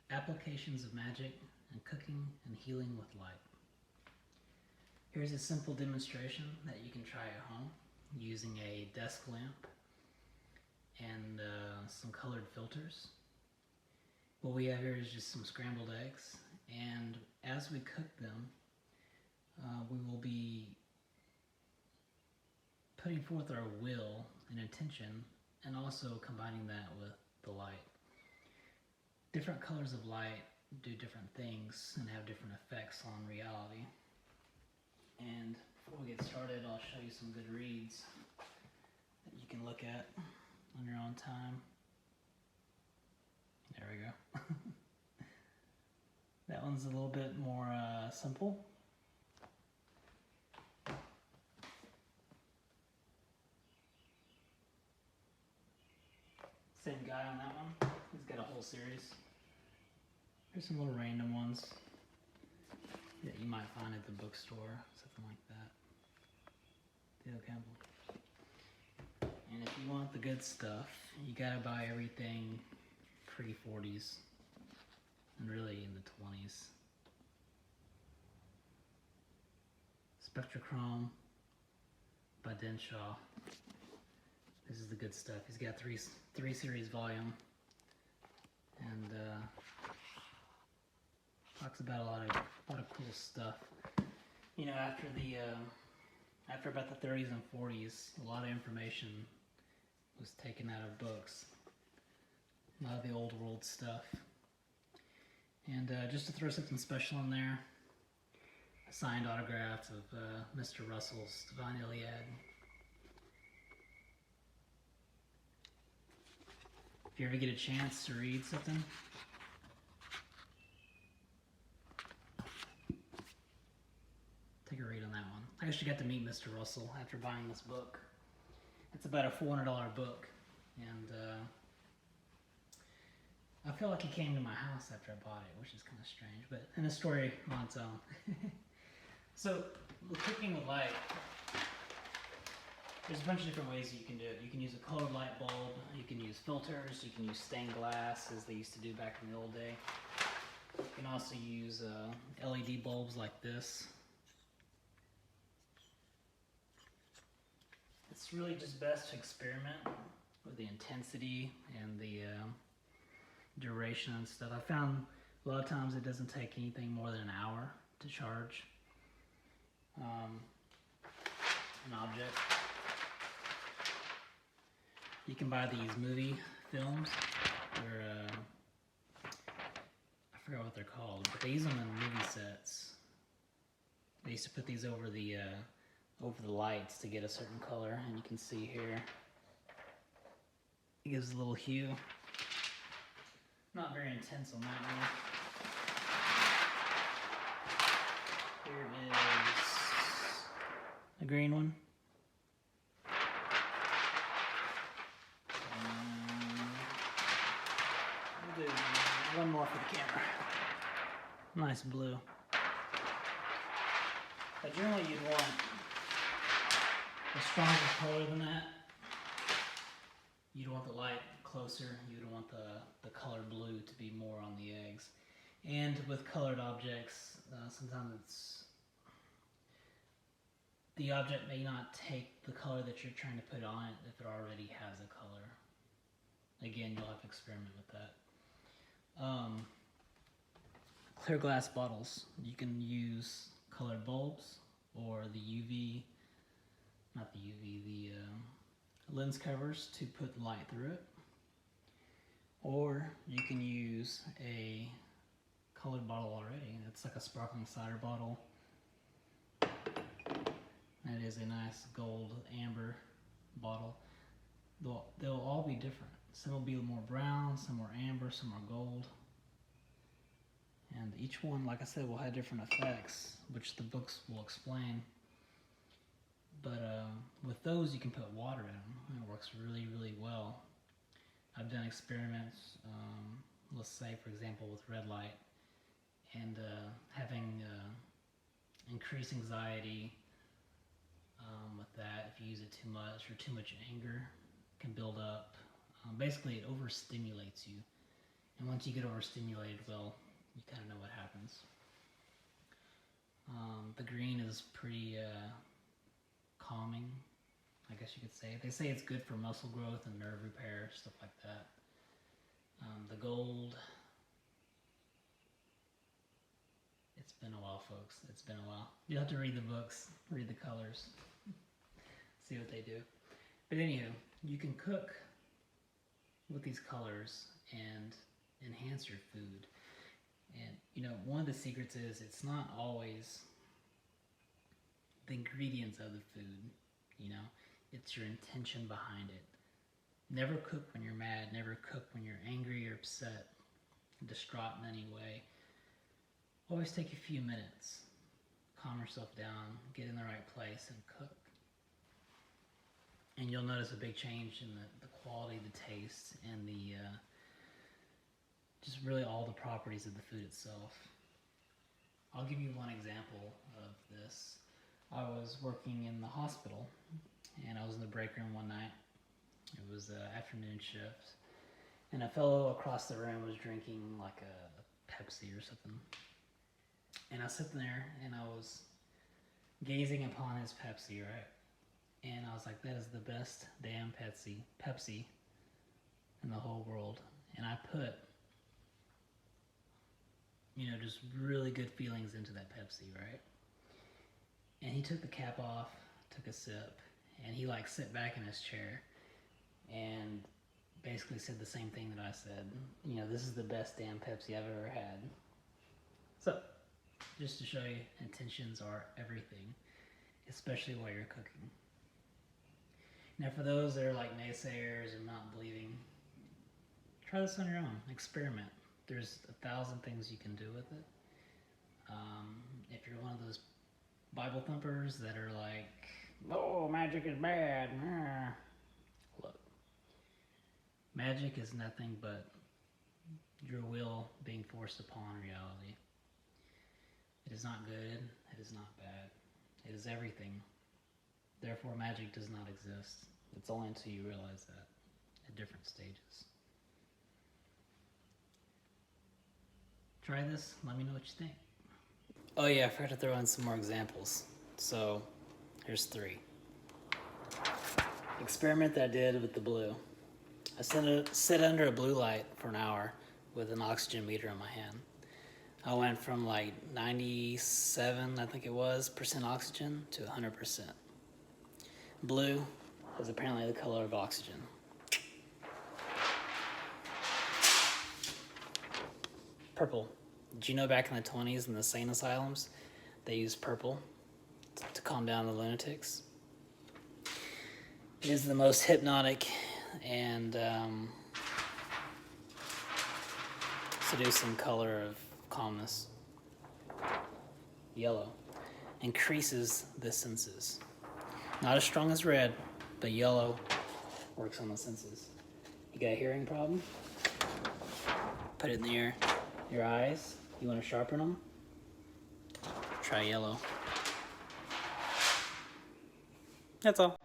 Applications of magic and cooking and healing with light. Here's a simple demonstration that you can try at home using a desk lamp and some colored filters. What we have here is just some scrambled eggs, and as we cook them, we will be putting forth our will and intention, and also combining that with the light. Different colors of light do different things and have different effects on reality. And before we get started, I'll show you some good reads that you can look at on your own time. There we go. That one's a little bit more simple. Same guy on that one. He's got a whole series. Here's some little random ones that you might find at the bookstore, something like that. Theo Campbell. And if you want the good stuff, you gotta buy everything pre-40s and really in the 20s. Spectrochrome by Denshaw. This is the good stuff. He's got three series volume, and talks about a lot of cool stuff. You know, after about the 30s and 40s, a lot of information was taken out of books. A lot of the old world stuff. And just to throw something special in there, a signed autograph of Mr. Russell's Divine Iliad. If you ever get a chance to read something, take a read on that one. I actually got to meet Mr. Russell after buying this book. It's about a $400 book, and I feel like he came to my house after I bought it, which is kind of strange, but in a story on its own. So, with cooking with light, there's a bunch of different ways you can do it. You can use a colored light bulb, you can use filters, you can use stained glass as they used to do back in the old day. You can also use LED bulbs like this. It's really just best to experiment with the intensity and the duration and stuff. I found a lot of times it doesn't take anything more than an hour to charge an object. You can buy these movie films. They're I forgot what they're called, but they use them in movie sets. They used to put these over the lights to get a certain color, and you can see here it gives a little hue. Not very intense on that one. Here is a green one. We'll do one more for the camera. Nice blue. But generally you'd want a stronger color than that. You'd want the light closer. You'd want the color blue to be more on the eggs. And with colored objects, sometimes the object may not take the color that you're trying to put on it if it already has a color. Again, you'll have to experiment with that. Clear glass bottles. You can use colored bulbs or the lens covers to put light through it. Or you can use a colored bottle already. It's like a sparkling cider bottle. That is a nice gold amber bottle. They'll all be different. Some will be more brown, some more amber, some are gold. And each one, like I said, will have different effects, which the books will explain. But with those, you can put water in them, and it works really, really well. I've done experiments, let's say, for example, with red light, and having increased anxiety with that. If you use it too much, or too much anger can build up. Basically, it overstimulates you. And once you get overstimulated, well, you kind of know what happens. The green is pretty calming, I guess you could say. They say it's good for muscle growth and nerve repair, stuff like that. The gold, it's been a while, folks. It's been a while. You'll have to read the books, read the colors, see what they do. But anywho, you can cook with these colors and enhance your food. And you know, one of the secrets is it's not always the ingredients of the food, you know, it's your intention behind it. Never cook when you're mad, never cook when you're angry or upset, distraught in any way. Always take a few minutes, calm yourself down, get in the right place and cook. And you'll notice a big change in the quality, the taste, and the just really all the properties of the food itself. I'll give you one example of this. I was working in the hospital, and I was in the break room one night. It was an afternoon shift, and a fellow across the room was drinking like a Pepsi or something. And I was sitting there, and I was gazing upon his Pepsi, right? And I was like, that is the best damn Pepsi in the whole world. And I put, you know, just really good feelings into that Pepsi, right? And he took the cap off, took a sip, and he like sat back in his chair and basically said the same thing that I said. You know, this is the best damn Pepsi I've ever had. So, just to show you, intentions are everything, especially while you're cooking. Now for those that are like naysayers and not believing, try this on your own, experiment. There's 1,000 things you can do with it. If you're one of those Bible thumpers that are like, oh, magic is bad. Look, magic is nothing but your will being forced upon reality. It is not good, it is not bad, it is everything. Therefore, magic does not exist. It's only until you realize that at different stages. Try this, let me know what you think. Oh yeah, I forgot to throw in some more examples. So, here's 3. Experiment that I did with the blue. I sit under a blue light for an hour with an oxygen meter in my hand. I went from like 97, I think it was, % oxygen to 100%. Blue is apparently the color of oxygen. Purple. Did you know back in the 20s in the sane asylums, they used purple to calm down the lunatics? It is the most hypnotic and seducing color of calmness. Yellow increases the senses. Not as strong as red, but yellow works on the senses. You got a hearing problem? Put it in your eyes. You want to sharpen them? Try yellow. That's all.